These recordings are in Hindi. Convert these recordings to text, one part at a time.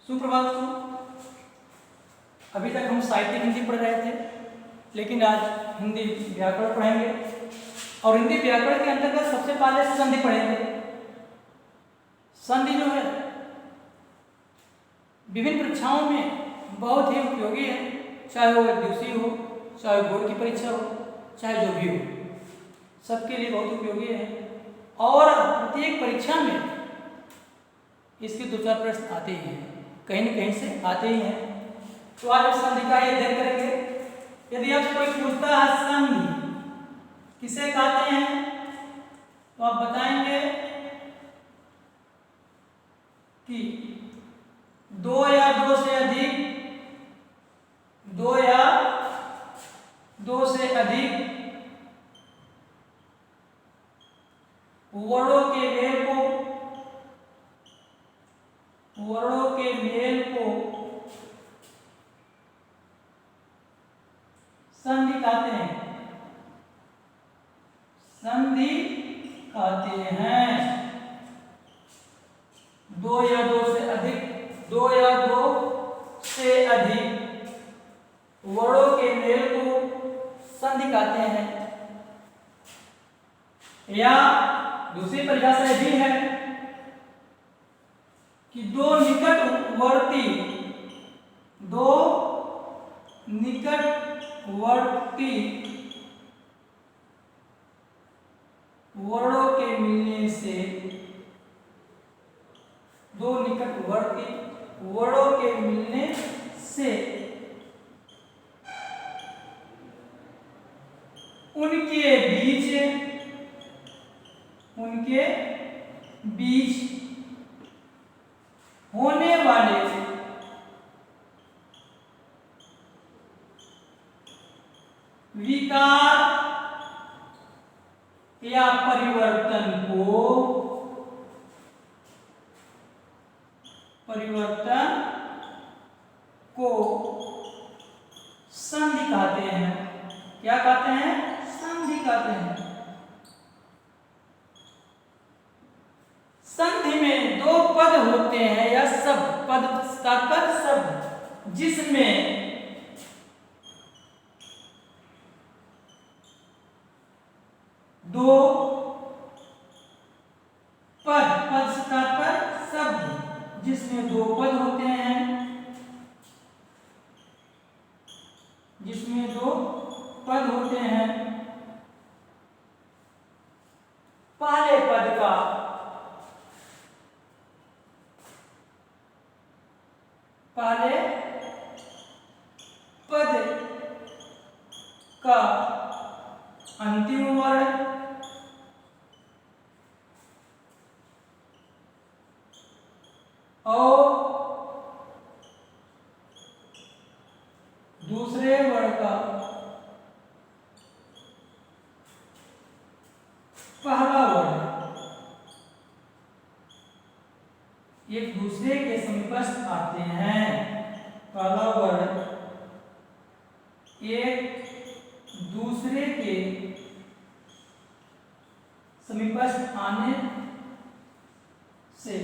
सुप्रभात दोस्तों। अभी तक हम साहित्यिक हिंदी पढ़ रहे थे, लेकिन आज हिंदी व्याकरण पढ़ेंगे और हिंदी व्याकरण के अंतर्गत सबसे पहले संधि पढ़ेंगे। संधि जो है विभिन्न परीक्षाओं में बहुत ही उपयोगी है, चाहे वो एक दिवसीय हो, चाहे बोर्ड की परीक्षा हो, चाहे जो भी हो, सबके लिए बहुत उपयोगी है और प्रत्येक परीक्षा में इसके 2-4 प्रश्न आते ही हैं, कहीं न कहीं से आते ही हैं। तो आज हम संधि का अध्ययन करेंगे। यदि आपसे कोई पूछता है संधि किसे कहते हैं, तो आप बताएंगे कि दो या दो से अधिक वर्णों के मेल को संधि कहते हैं। संधि कहते हैं दो या दो से अधिक वर्णों के मेल को संधि कहते हैं। या दूसरी परिभाषा भी है कि दो निकटवर्ती वर्णों के मिलने से उनके बीच होने वाले विकार या परिवर्तन को संधि कहते हैं। क्या कहते हैं? संधि कहते हैं। संधि में दो पद होते हैं या शब्द, पद ताकर शब्द, जिसमें दो पद ताकर शब्द, जिसमें दो पद होते हैं, पहले पद का अंतिम वर्ण और दूसरे वर्ण का पहला वर्ण एक दूसरे के समीपस्थ आते हैं। पहला वर्ण एक दूसरे के समीपस्थ आने से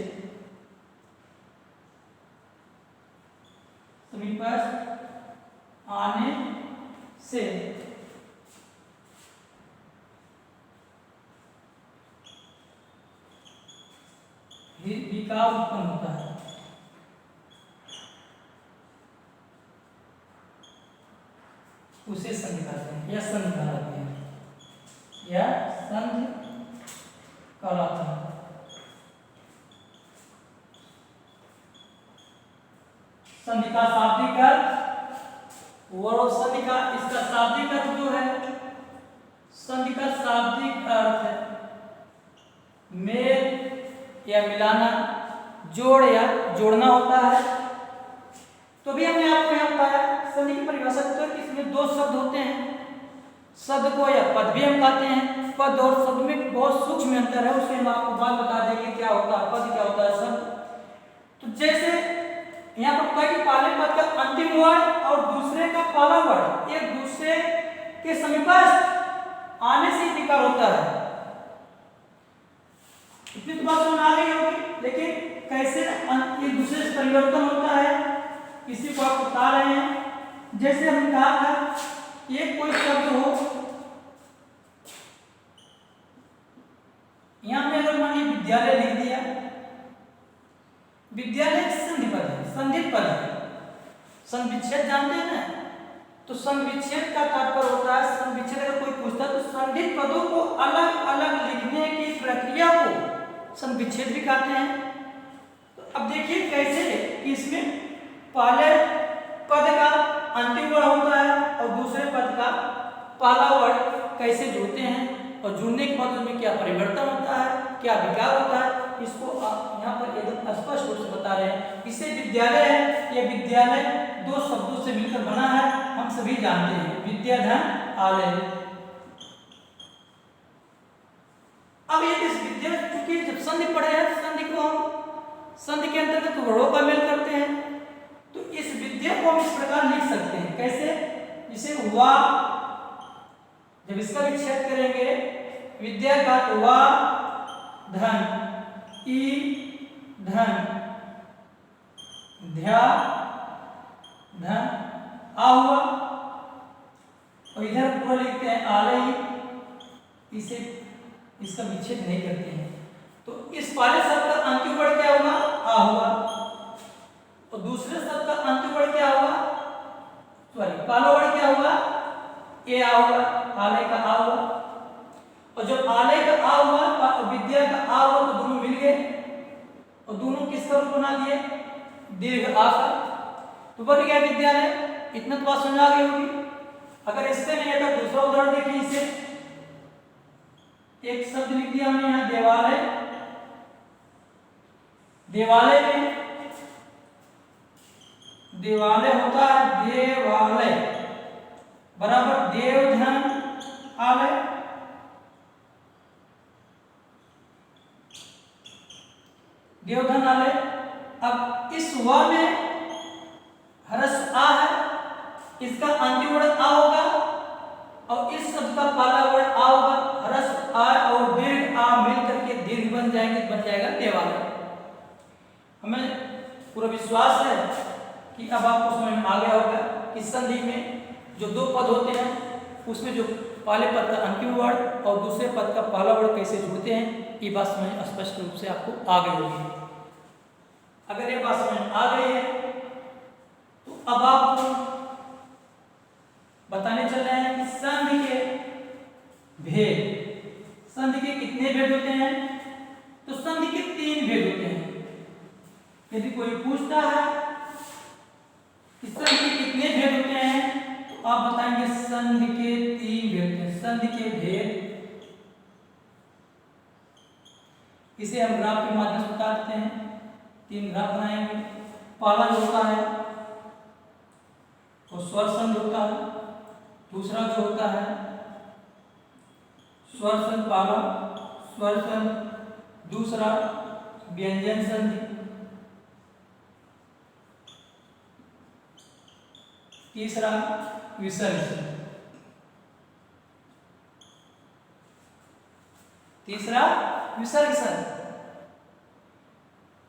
विकार उत्पन्न होता है। उसे संधि कहते हैं या संधि कहलाते हैं या संधि कहलाता है। संधि का शाब्दिक अर्थ संधि का इसका शाब्दिक अर्थ जो है, संधि का शाब्दिक अर्थ है मेल या मिलाना, जोड़ या जोड़ना होता है। तो भी हमने आपको यहाँ बताया संधि की परिभाषा, तो इसमें दो शब्द होते हैं। शब्द को या पद भी हम कहते हैं। पद और शब्द में बहुत सूक्ष्म अंतर है, उसे हम आपको बात बता देंगे क्या होता है पद, क्या होता है शब्द। तो जैसे यहाँ पर बताया कि पहले पद का अंतिम वर्ण और दूसरे का पहला वर्ण एक दूसरे के समीपस्थ आने से विकार होता है। इतनी तो बात समझ आ गई होगी, लेकिन कैसे एक दूसरे से परिवर्तन होता इसी को आप बता रहे हैं। जैसे हम कहा था एक कोई शब्द हो, यहां पे अगर मान लीजिए विद्यालय लिख दिया, विद्यालय संधि पद है, संधित पद है। संधि विच्छेद जानते हैं ना, तो संधि विच्छेद का तात्पर्य होता है, संधि विच्छेद अगर कोई पूछता है तो संधित पदों को अलग अलग लिखने की प्रक्रिया को संधि विच्छेद भी कहते हैं। तो अब देखिए कैसे कि इसमें पहले पद का अंतिम वर्ण होता है और दूसरे पद का पहला वर्ण कैसे जुड़ते हैं, और जुड़ने के बाद उनमें क्या परिवर्तन होता है, क्या विकार होता है, इसको आप यहाँ पर एकदम स्पष्ट रूप से बता रहे हैं। इसे विद्यालय है, यह विद्यालय दो शब्दों से मिलकर बना है, हम सभी जानते हैं, विद्या धन आलय। अब ये इस विद्या, चूंकि जब संधि पढ़े हैं, संधि को हम संधि के अंतर्गत वर्णों का मेल करते हैं, तो इस विद्या को हम इस प्रकार लिख सकते हैं। कैसे? जिसे वा, जब इसका विच्छेद करेंगे विद्या का वा धन ई धन ध्या धन आ हुआ, और इधर पूरा लिखते हैं आलय, इसे इसका विच्छेद नहीं करते हैं। तो इस पहले शब्द का अंतिम वर्ण क्या होगा? आ हुआ, और दूसरे शब्द का अंतिम वर्ण क्या होगा? सॉरी, पहला वर्ण क्या होगा? ए आ हुआ, आलय का आ हुआ, और जब आलय का आ हुआ और विद्या का आ हुआ तो दोनों मिल गए, और दोनों किसका रूप बना दिए? दीर्घ आ का, तो बन गया विद्यालय। इतना तो बात समझ आ गई होगी। अगर इससे नहीं है तो दूसरा उदाहरण देखिए। इसे एक शब्द लिख दिया हमने यहाँ देवालय, देवालय में देवालय होता है देवालय बराबर देव धन आलय, देवधन आलय। अब इस व में हर्ष आ है, इसका अंतिम वर्ण आ होगा, और इस शब्द का पहला वर्ण आ होगा, हर्ष आ और दीर्घ आ मिलकर के दीर्घ बन जाएंगे, बन जाएगा देवालय। हमें पूरा विश्वास है कि अब आपको समझ में आ गया होगा कि संधि में जो दो पद होते हैं उसमें जो पहले पद का अंतिम वर्ण और दूसरे पद का पहला वर्ण कैसे जुड़ते हैं, ये बात समझ स्पष्ट रूप से आपको आ गई होगी। अगर ये बात समझ आ गई है तो अब आपको बताने चल रहे हैं कि संधि के भेद, संधि के कितने भेद होते हैं? तो संधि के 3 भेद होते हैं। यदि कोई पूछता है कि संधि के कितने भेद होते हैं, तो आप बताएंगे संधि के 3 भेद होते हैं। संधि के भेद इसे हम ग्राफ के माध्यम से बता देते हैं। 3 ग्राफ बनाएंगे। पहला जो होता है वो स्वर संधि होता है, दूसरा जो होता है स्वर संधि पहला, स्वर संधि दूसरा, व्यंजन संधि तीसरा, विसर्ग संधि। तीसरा विसर्ग संधि।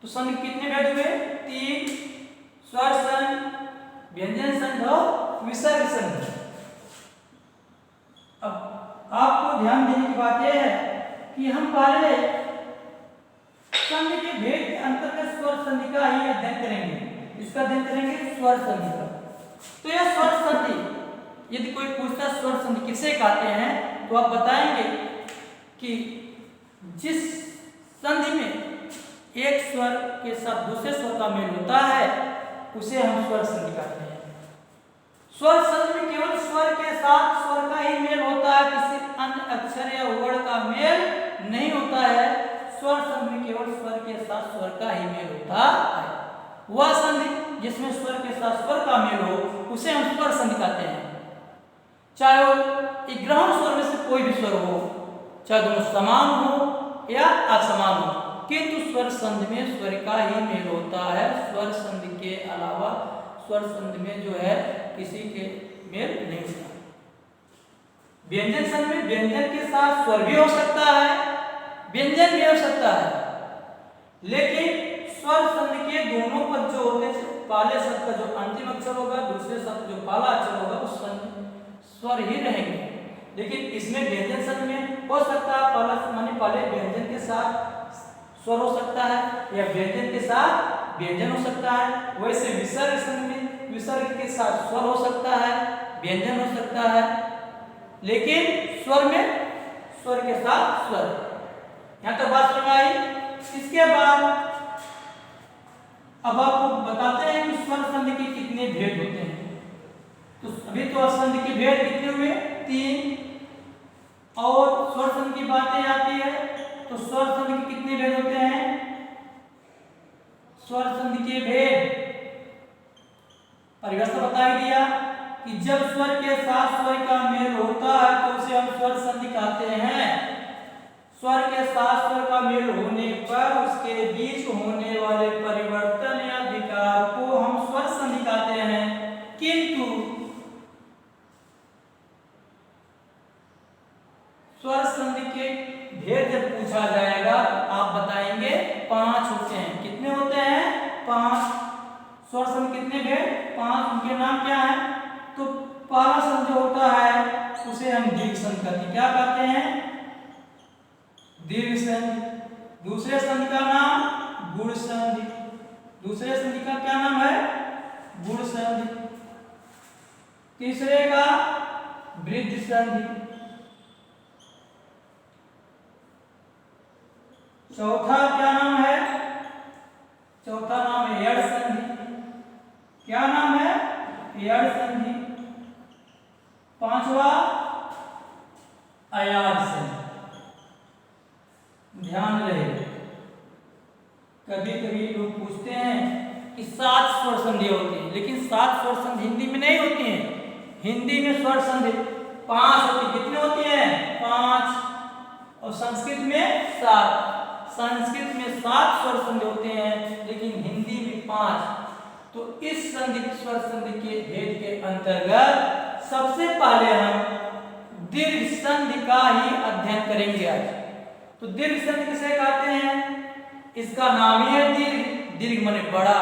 तो संधि कितने भेद हुए? 3, स्वर संधि, व्यंजन संधि और विसर्ग संधि। अब आपको ध्यान देने की बात यह है कि हम पहले संधि के भेद के अंतर्गत स्वर संधि का ही अध्ययन करेंगे। इसका अध्ययन करेंगे स्वर संधि का। तो यह स्वर संधि, यदि कोई पूछता स्वर संधि किसे कहते हैं, तो आप बताएंगे कि जिस संधि में एक स्वर के साथ दूसरे स्वर का मेल होता है उसे हम स्वर संधि कहते हैं। स्वर संधि में केवल स्वर के साथ स्वर का ही मेल होता है, किसी अन्य अक्षर या वर्ण का मेल नहीं होता है। स्वर संधि में केवल स्वर के साथ स्वर का ही मेल होता है। वह संधि जिसमें स्वर के साथ स्वर का मेल हो उसे हम स्वर संधि कहते हैं। चाहे वो ग्रहण स्वर में से कोई भी स्वर हो, चाहे दोनों समान हो या असमान हो, किंतु स्वर संधि में स्वर का ही मेल होता है। स्वर संधि के अलावा स्वर संधि में जो है किसी के मेल नहीं होता। व्यंजन संधि में व्यंजन के साथ स्वर भी हो सकता है, व्यंजन भी हो सकता है, लेकिन स्वर संधि के दोनों पद जो होते हैं पहले शब्द का जो अंतिम अक्षर होगा, दूसरे शब्द जो पहला अक्षर होगा वो स्वर ही रहेंगे। लेकिन इसमें व्यंजन शब्द में हो सकता है पहला माने पहले व्यंजन के साथ स्वर हो सकता है या व्यंजन के साथ व्यंजन हो सकता है। वैसे विसर्ग शब्द में विसर्ग के साथ स्वर हो सकता है, व्यंजन हो सकता है, लेकिन स्वर में स्वर के साथ स्वर। यहाँ तक बात समझ आई। इसके बाद अब आपको बताते हैं कि स्वर संधि के कितने भेद होते हैं। तो अभी तो संधि के भेद कितने हुए? 3। और स्वर संधि की बातें आती है तो स्वर संधि के कितने भेद होते हैं? स्वर संधि के भेद परिभाषा बता ही दिया कि जब स्वर के साथ स्वर का मेल होता है तो उसे हम स्वर संधि कहते हैं। स्वर के साथ स्वर का मेल होने पर उसके बीच होने वाले परिवर्तन या विकार को हम स्वर संधि कहते हैं। किंतु स्वर संधि के भेद जब पूछा जाएगा आप बताएंगे 5 होते हैं। कितने होते हैं? 5। स्वर संधि कितने भेद? 5। उनके नाम क्या है? तो पहला संधि जो होता है उसे हम दीर्घ संधि कहते हैं। क्या कहते हैं? दीर्घ संधि। दूसरे संधि का नाम गुण संधि। दूसरे संधि का क्या नाम है? गुण संधि। तीसरे का वृद्धि संधि। चौथा क्या नाम है? चौथा नाम है यड़ संधि। क्या नाम है? यड़ संधि। 5वां अयाज संधि। ध्यान रहे कभी कभी लोग पूछते हैं कि 7 स्वर संधि होती है, लेकिन 7 स्वर संधि हिंदी में नहीं होती हैं। हिंदी में स्वर संधि 5 होती है। कितनी होती है? 5। और संस्कृत में 7। संस्कृत में 7 स्वर संधि होते हैं लेकिन हिंदी में 5। तो इस संधि स्वर संधि के भेद के अंतर्गत सबसे पहले हम दीर्घ संधि का ही अध्ययन करेंगे आज। तो दीर्घ संधि किसे कहते हैं? इसका नाम ही है दीर्घ। दीर्घ माने बड़ा,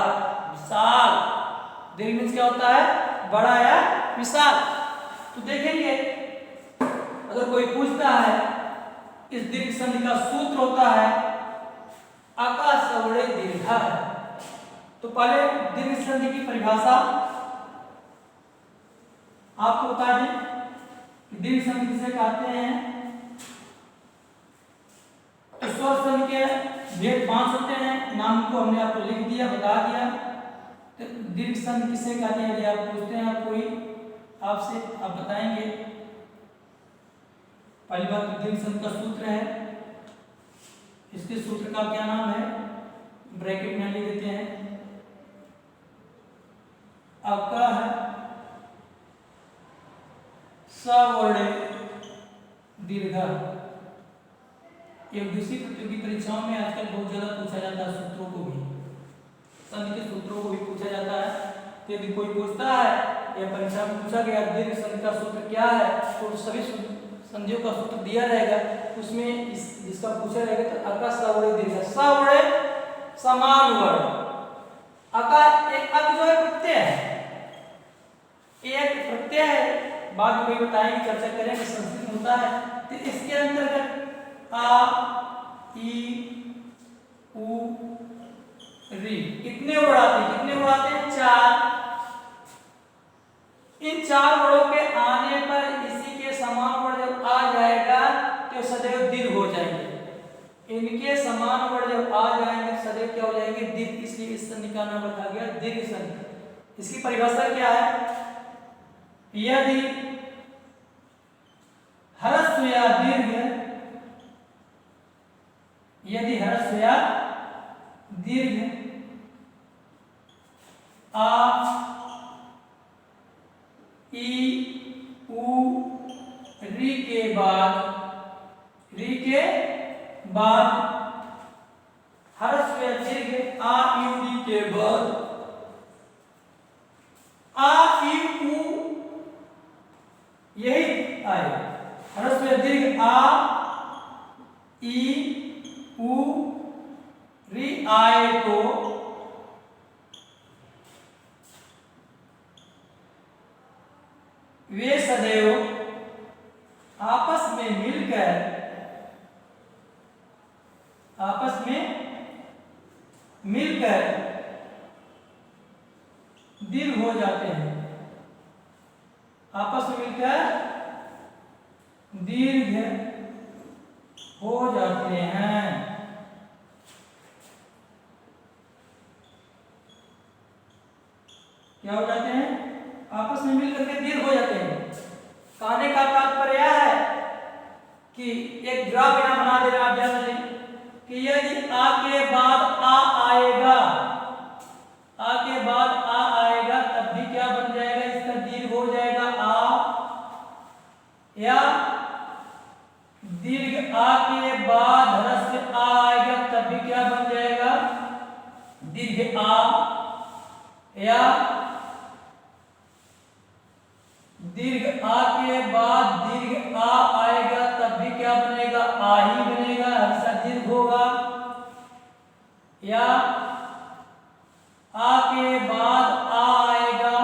विशाल। दीर्घ मीन्स क्या होता है? बड़ा या विशाल। तो देखेंगे अगर कोई पूछता है इस दीर्घ संधि का सूत्र होता है अका सवड़े दीर्घा। तो पहले दीर्घ संधि की परिभाषा आपको बता दें कि दीर्घ संधि किसे कहते हैं। तो स्वर संधि के भेद 5 होते हैं। नाम को हमने आपको लिख दिया, बता दिया। तो दीर्घ संधि किसे कहते हैं? यदि आप पूछते हैं आप कोई आपसे, आप बताएंगे। पहली बात दीर्घ संधि का सूत्र है। इसके सूत्र का क्या नाम है? ब्रैकेट में लिख देते हैं। आपका है सवर्ण दीर्घ। एक दूसरी प्रतियोगी परीक्षाओं में आजकल बहुत ज्यादा पूछा जाता है सूत्रों को भी, संधि के सूत्रों को भी पूछा जाता है। तो यदि कोई पूछता है या परीक्षा में पूछा गया दीर्घ संधि का सूत्र क्या है, तो सभी संधियों का सूत्र दिया रहेगा। उसमें जिसका पूछा रहेगा तो अका सवड़े दीर्घ। सवड़े समान वर्ण। अका एक अक जो है प्रत्यय है, एक प्रत्यय है। बाद में कोई बताएंगे, चर्चा करेंगे, संस्कृत होता है। तो इसके अंतर्गत आ ई उ री कितने वर्ड आते हैं? कितने वर्ड आते हैं? 4। इन 4 वर्डों के आने पर इसी के समान वर्ड जब आ जाएगा तो सदैव दीर्घ हो जाएंगे। इनके समान वर्ड जब आ जाएंगे सदैव क्या हो जाएंगे? दीर्घ। इसलिए इस संधि का नाम रखा गया दीर्घ संधि। इसकी परिभाषा क्या है? यदि ह्रस्व या दीर्घ, यदि ह्रस्व या दीर्घ आ ई उ री के बाद ह्रस्व या दीर्घ आ यू री के बाद आ ई उ यही आए। ह्रस्व या दीर्घ आ ई उ री आए तो वे सदैव आपस में मिलकर दीर्घ हो जाते हैं। आपस में मिलकर दीर्घ हो जाते हैं। क्या हो जाते हैं? आपस में मिलकर के दीर्घ हो जाते हैं। कहने का तात्पर्य है कि एक ग्राफ यहां बना दे रहा अभ्यास में कि यदि आ के बाद आ आएगा, आ के बाद आ आएगा तब भी क्या बन जाएगा? इसका दीर्घ हो जाएगा आ, या दीर्घ आ के बाद ह्रस्व आ आएगा तब भी क्या बन जाएगा? दीर्घ आ, या दीर्घ आ के बाद दीर्घ आ आएगा तब भी क्या बनेगा? आ ही बनेगा, हर्षा दीर्घ होगा। या आ के बाद आ आएगा,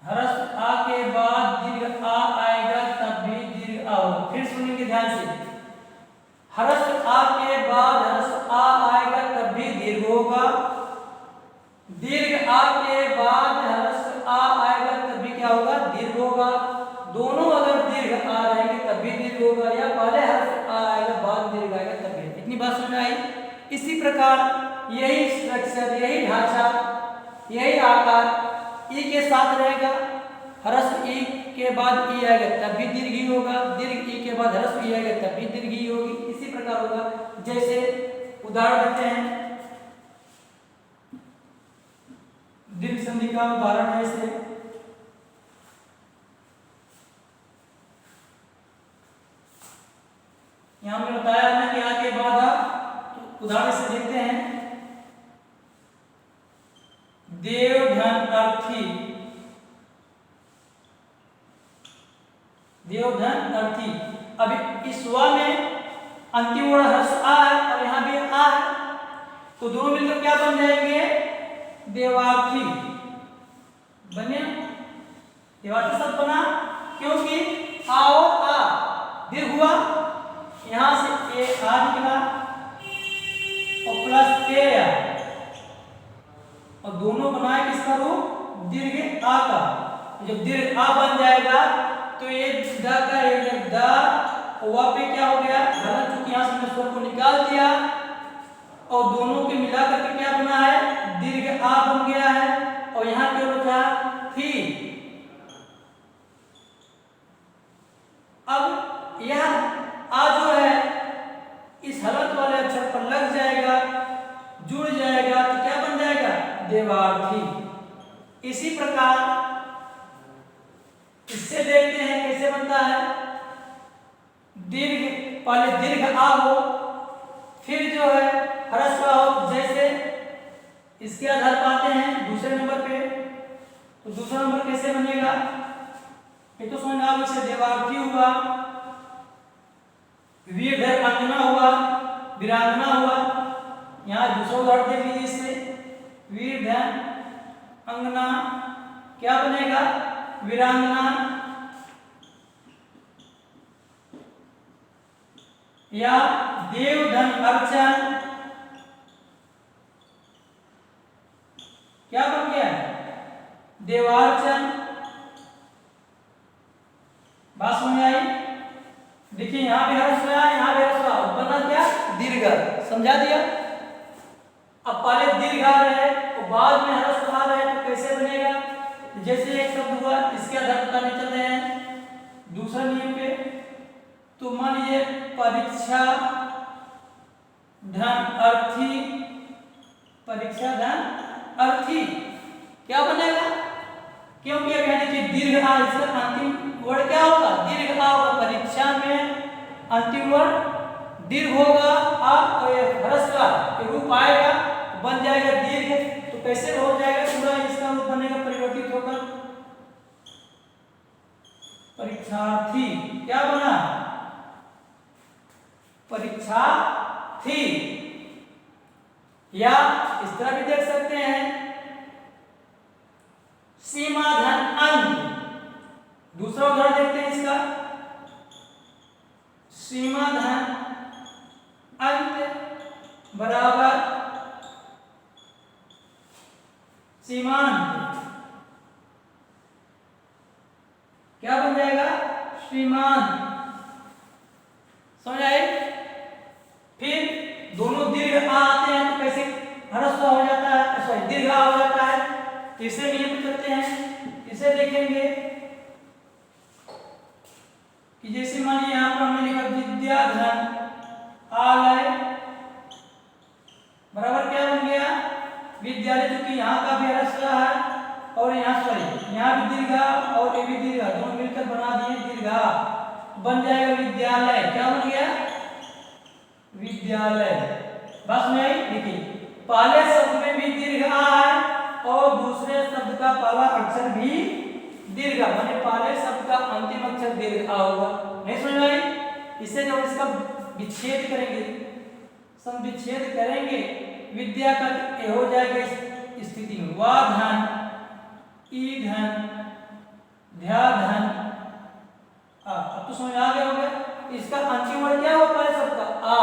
ह्रस्व आ के बाद दीर्घ आ आएगा तब भी दीर्घ आ होगा। फिर सुनिए ध्यान से, ह्रस्व आ के बाद ह्रस्व आ आएगा तब भी दीर्घ होगा। दीर्घ आ के बाद ह्रस्व आ आएगा तब भी क्या होगा? दीर्घ होगा। दोनों अगर दीर्घ आ रहेंगे तब भी दीर्घ होगा, या पहले ह्रस्व आ आएगा बाद दीर्घ आएगा तब भी। इतनी बात समझ में आई? इसी प्रकार यही स्ट्रक्चर, यही ढांचा, यही आकार ई के साथ रहेगा। ह्रस्व ई के बाद ई आएगा तब भी दीर्घ ही होगा, दीर्घ ई के बाद ह्रस्व ई आएगा तब भी दीर्घ ही होगी। इसी प्रकार होगा। जैसे उदाहरण देते हैं, दीर्घ संधि का उदाहरण है इसे, यहां में बताया ना कि आगे बाद आ, तो उदाहरण से देखते हैं। देवधन अर्थी, देवधन अर्थी। अभी इस व में अंतिम वर्ण ह्रस्व आ है और यहां भी आ है, तो दोनों मिलकर क्या बन जाएंगे? देवार्थी बने। देवार्थी शब्द बना क्योंकि आ और आ दीर्घ हुआ, यहां से ए आ निकला और प्लस ए आ, और दोनों बनाए किसका रूप? दीर्घ आ का। जब दीर्घ आ बन जाएगा तो ये द का ये द वहां पे क्या हो गया? गलत, चूंकि यहां से हमने स्वर को निकाल दिया और दोनों के मिला करके क्या बना है? दीर्घ आ बन गया है। और यहां क्या बचा? थी। अब यह आ जो है इस हलंत वाले अक्षर पर लग जाएगा, जुड़ जाएगा, तो क्या बन जाएगा? देवार्थी। इसी प्रकार इससे देखते हैं कैसे बनता है। दीर्घ, पहले दीर्घ आ हो, फिर जो है ह्रस्व आ हो। जैसे इसके आधार पाते हैं दूसरे नंबर पे, तो दूसरा नंबर कैसे बनेगा? ये तो समझ आप इसे देवार्थी हुआ, वीरधर अंगना हुआ, वीरांगना हुआ। यहाँ दूसरा उदाहरण देख लीजिए इसमें, वीरधर अंगना क्या बनेगा? वीरांगना। या देवधन अर्चन क्या बन गया? देवार्चन। बात समझ आई? देखिए यहां भी ह्रस्व है, यहां भी ह्रस्व है, बना क्या? दीर्घ। समझा दिया? अब पहले दीर्घ आ रहे हैं और बाद में ह्रस्व आ रहे हैं, तो कैसे बनेगा? जैसे एक शब्द हुआ, इसके आधार पर चल रहे हैं दूसरा नियम पे। तो मान लीजिए परीक्षा धन अर्थी, परीक्षा धन अर्थी क्या बनेगा? क्योंकि अब यहां देखिए दीर्घ आ, इसका अंतिम वर्ण क्या होगा? दीर्घ आ होगा। परीक्षा में अंतिम वर्ण दीर्घ होगा, आ और ह्रस्व के रूप आएगा, बन जाएगा दीर्घ। तो कैसे हो जाएगा? पूरा इसका रूप बनेगा परिवर्तित होकर परीक्षार्थी। क्या बना? परीक्षार्थी। या इस तरह भी देख सकते हैं, सीमा धन अंग, सीमांत, क्या बन जाएगा? सीमांत। समझ आए? फिर दोनों दीर्घ आ आते हैं तो कैसे ह्रस्व हो जाता है, सॉरी दीर्घ आ हो जाता है। तीसरे नियम पे चलते हैं, इसे देखेंगे कि जैसे मानिए यहाँ पर हमने लिखा विद्याधन आलय, बराबर क्या बन गया? विद्यालय, चूंकि यहाँ का भी ह्रस्व है और यहाँ सॉरी यहाँ भी दीर्घ और ये भी दीर्घ, दोनों मिलकर बना दिए दीर्घ, बन जाएगा विद्यालय। क्या बन गया? विद्यालय। बस में आई। देखिए पहले शब्द में भी दीर्घ आ है और दूसरे शब्द का पहला अक्षर भी दीर्घ, माने पहले शब्द का अंतिम अक्षर दीर्घ आ होगा। नहीं समझ में आई? इसे जब इसका विच्छेद करेंगे, संविच्छेद करेंगे, विद्या का ये हो जाएगा इस स्थिति में वा धन, ई धन, ध्या धन। अब तो समझ आ गया होगा। इसका अंतिम वर्ण क्या होता है? सबका आ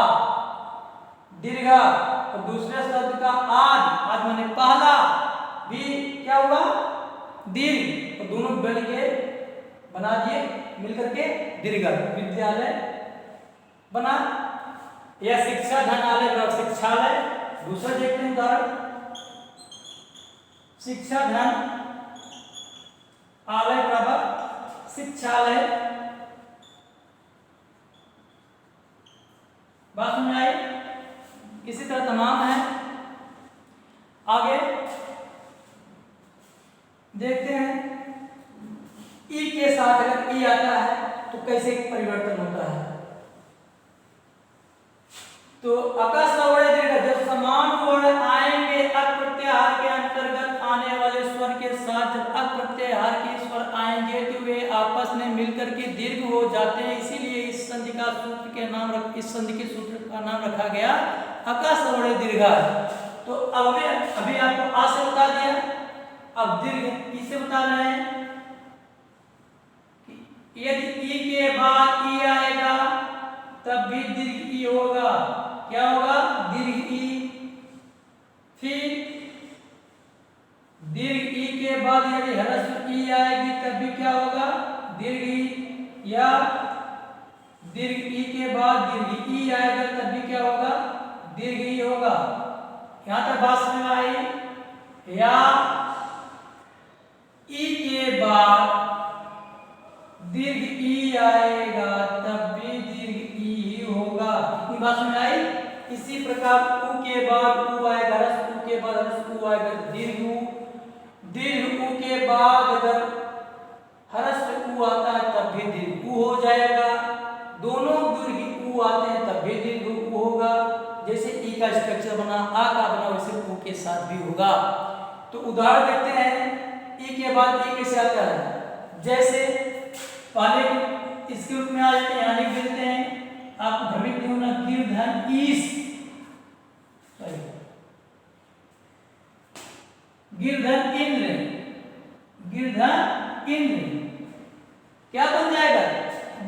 दीर्घ और दूसरे शब्द का आद माने पहला भी क्या हुआ? दीर्घ, और दोनों बन के बना दिए मिलकर के दीर्घ, विद्यालय बना। या शिक्षा धनालय बराबर शिक्षालय। दूसरा देखते हैं उदाहरण, शिक्षा धन आलय बराबर शिक्षालय। बात समझ आई? इसी तरह तमाम है। आगे देखते हैं ई के साथ अगर ई आता है तो कैसे परिवर्तन होता है। तो अकस्मात दीर्घ, जब समान वर्ण आएंगे अक प्रत्याहार के अंतर्गत आने वाले स्वर के साथ, जब अक प्रत्याहार के स्वर आएंगे तो वे आपस में मिलकर के दीर्घ हो जाते हैं। इसीलिए इस संधि का सूत्र के नाम इस संधि के सूत्र का नाम रखा गया अकस्मात दीर्घ। तो अब अभी आपको आ से बता दिया, अब दीर्घ ई से बता रहे हैं। यदि ई के बाद ई आएगा तब भी दीर्घ ई होगा। क्या होगा? दीर्घ ई। फिर दीर्घ ई के बाद यदि ह्रस्व ई आएगी तब भी क्या होगा? दीर्घ ई। या दीर्घ ई के बाद दीर्घ ई आएगा तब भी क्या होगा? दीर्घ ई होगा। यहां तक बात समझ में आई? या ई के बाद दीर्घ ई आएगा तब भी दीर्घ ई ही होगा। इतनी बात समझ आई? इसी प्रकार उ के बाद उ आएगा, ह्रस्व उ के बाद ह्रस्व उ आएगा दीर्घ उ। दीर्घ उ के बाद अगर ह्रस्व उ आता है तब भी दीर्घ उ हो जाएगा। दोनों दीर्घ उ आते हैं तब भी दीर्घ उ होगा। जैसे ई का स्ट्रक्चर बना, आ का बना, वैसे उ के साथ भी होगा। तो उदाहरण देखते हैं ई के बाद ई कैसे आता है। जैसे पहले इसके रूप में आ जाते हैं, यहाँ लिख देते हैं, आपको भ्रमित नहीं होना। गिरधन ईस, गिरधन इंद्र, गिरधन इंद्र क्या बन जाएगा?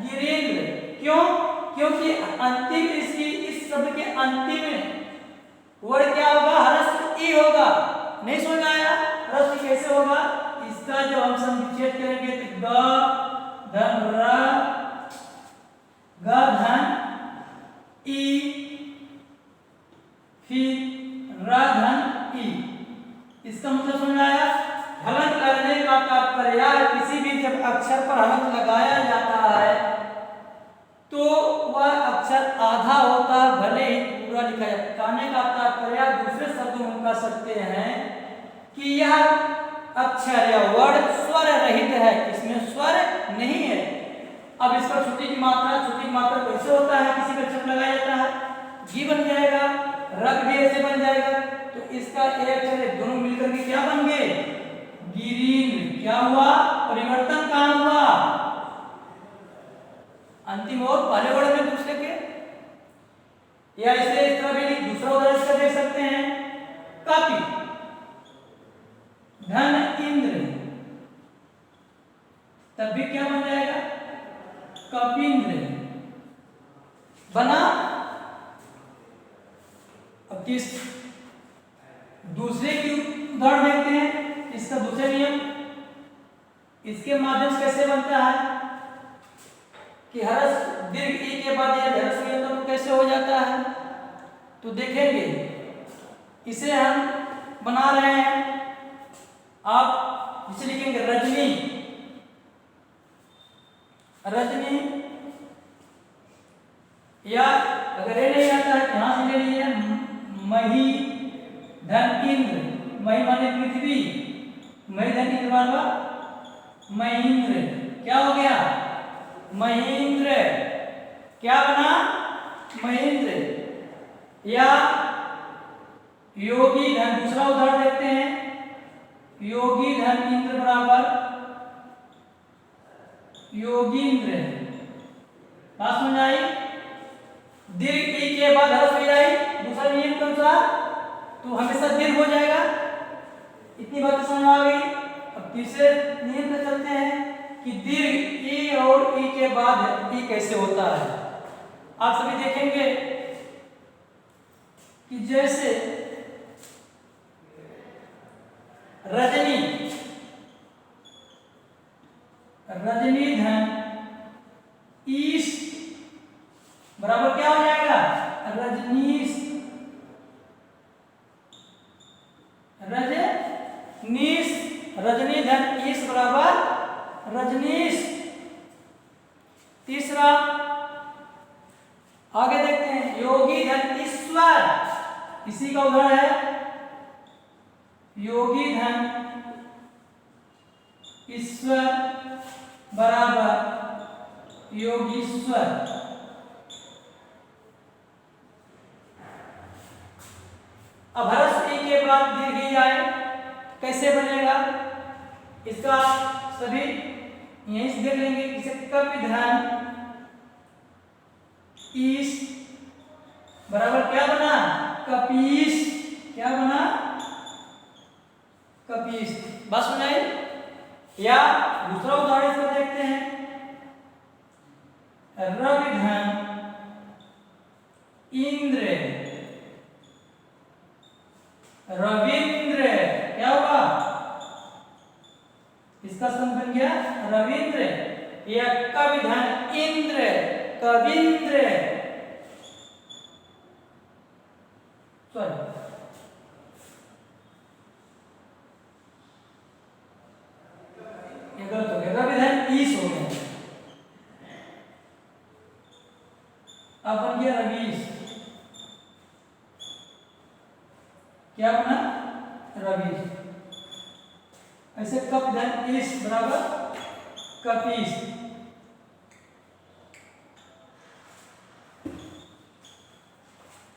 गिरेंद्र। क्यों? क्योंकि अंतिम इसकी इस शब्द के अंतिम वर्ड क्या होगा? ह्रस्व ई होगा। नहीं समझ आया? ह्रस्व कैसे होगा? इसका जब हम संविच्छेद करेंगे तो ग धन र, ग धन ई, फिर र धन ई। इसका मतलब समझ आया? हलंत लगने का तात्पर्य, किसी भी जब अक्षर पर हलंत लगाया जाता है तो वह अक्षर आधा होता है, भले ही पूरा लिखा जाए। कहने का तात्पर्य दूसरे शब्दों में कह सकते हैं कि यह अक्षर या वर्ड स्वर रहित है, इसमें स्वर नहीं है। अब इसका छुट्टी की मात्रा कैसे होता है? किसी पर अक्षर लगाया जाता है, जी बन जाएगा, रग भी ऐसे बन जाएगा। तो इसका एक अक्षर दोनों मिलकर के क्या बन गए? गिरीन्द्र। क्या हुआ? परिवर्तन कहाँ हुआ? अंतिम और पहले वर्ड में दूसरे के। या इसे इस तरह भी दूसरा उदाहरण इसका देख सकते हैं, कपि धन इंद्र, तब भी क्या बन जाएगा? कपिंद्र बना। अब किस दूसरे की उदाहरण देखते हैं। इसके माध्यम से कैसे बनता है कि हर्ष दीर्घ ई के बाद यह हर्ष व्यंजन कैसे हो जाता है, तो देखेंगे। इसे हम बना रहे हैं, आप इसे लिखेंगे रजनी, रजनी, या अगर ये नहीं आता है यहां से ले लीजिए मही धन इंद्र, मही माने पृथ्वी, मही धन इंद्र माना महेंद्र, क्या हो गया महेंद्र, क्या बना महेंद्र। या योगी धन, दूसरा उदाहरण देखते हैं, योगी धन इंद्र बराबर योगींद्र, बात समझ आई। दीर्घ ई के बाद हर्ष हो जाए दूसरा नियम के अनुसार, तो हमेशा दीर्घ हो जाएगा, इतनी बात समझ में आ गई। अब तीसरे नियम पे चलते हैं कि दीर्घ ई और ई के बाद ई कैसे होता है। आप सभी देखेंगे कि जैसे रजनी, रजनी धन ईश बराबर क्या हो जाएगा रजनीश, रजनीश, रजनी धन ईश बराबर रजनीश। तीसरा आगे देखते हैं योगी धन ईश्वर, इसी का उदाहरण है योगी धन ईश्वर बराबर योगीश्वर। अब हर्ष ई के बाद दीर्घ ई आए, कैसे बनेगा इसका सभी यहीं से देख लेंगे। इसे कपि धन ईश बराबर क्या बना कपीश, क्या बना कपीश, बात सुनाई। या दूसरा उदाहरण इसका देखते हैं, रवि धन इंद्र, रविंद्र, क्या हुआ इसका संबंध बन गया रविंद्र। या कवि धन इंद्र कविंद्र, सॉरी ये गलत हो गया, रवि धन ईश हो गया, अब बन गया रवीश, क्या बना रवीश। ऐसे कप धन ईश बराबर कपीश।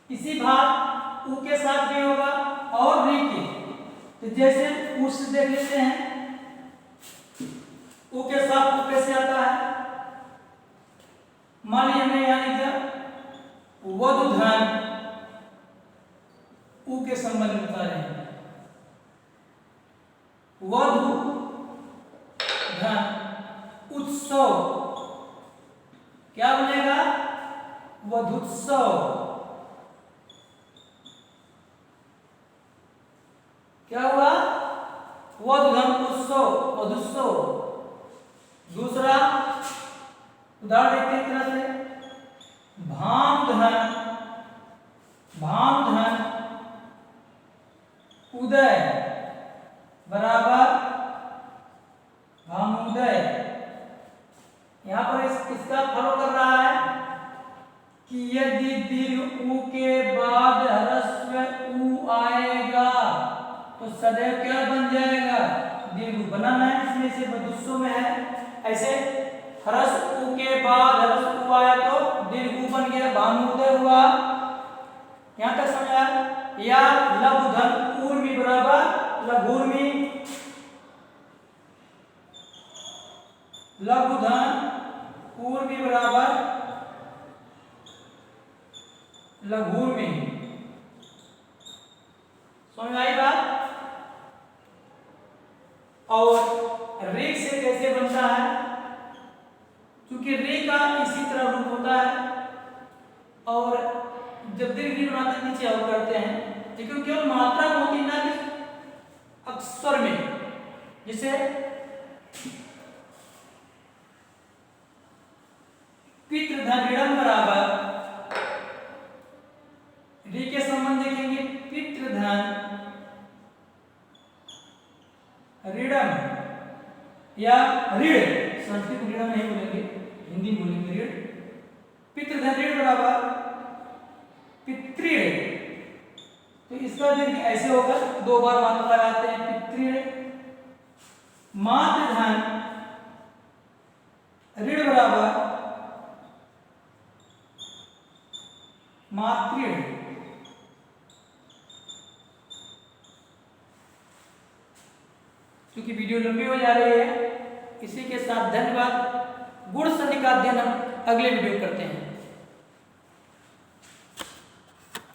इसी भाग उ के साथ भी होगा और री के, तो जैसे उ से देख लेते हैं उ के साथ उ कैसे आता है। मान लीजिए हमने यहां लिखा वधु धन उ के संबंध में बता रहे हैं, वधु धन उत्सव, क्या बनेगा वधुत्सव, क्या हुआ वधु धन उत्सव वधुत्सव। दूसरा उदाहरण देखते हैं तरह से भाम धन, भाम धन उदय बराबर भामुदय। यहां पर इसका फॉलो कर रहा है कि यदि दीर्घ उ के बाद ह्रस्व उ आएगा तो सदैव क्या बन जाएगा दीर्घ, बनाना है इसमें से वधुत्सव में है। ऐसे ह्रस्व उ के बाद ह्रस्व उ आया तो दीर्घ उ बन गया भामुदय हुआ, यहां तक समझ आया। या लघु धन ऊर्मी बराबर लघुर्मी, लघु धन ऊर्मी बराबर लघुर्मी, समझ आई बात। और रे से कैसे बनता है, क्योंकि रे का इसी तरह रूप होता है और जब दीर्घ बनाते नीचे आउट करते हैं, लेकिन केवल मात्रा में होती ना कि अक्षर में। जैसे ऋणम या ऋण, संस्कृत में ऋणम नहीं बोलेंगे, हिंदी में बोलेंगे ऋण। पितृधन ऋण बराबर पितृण, तो इसका दीर्घ ऐसे होगा, दो बार मात्रा लगाते हैं पितृण। मातृधन ऋण बराबर मातृण। क्योंकि वीडियो लंबी हो जा रही है, इसी के साथ धन्यवाद। गुण संधि का अध्ययन हम अगले वीडियो करते हैं।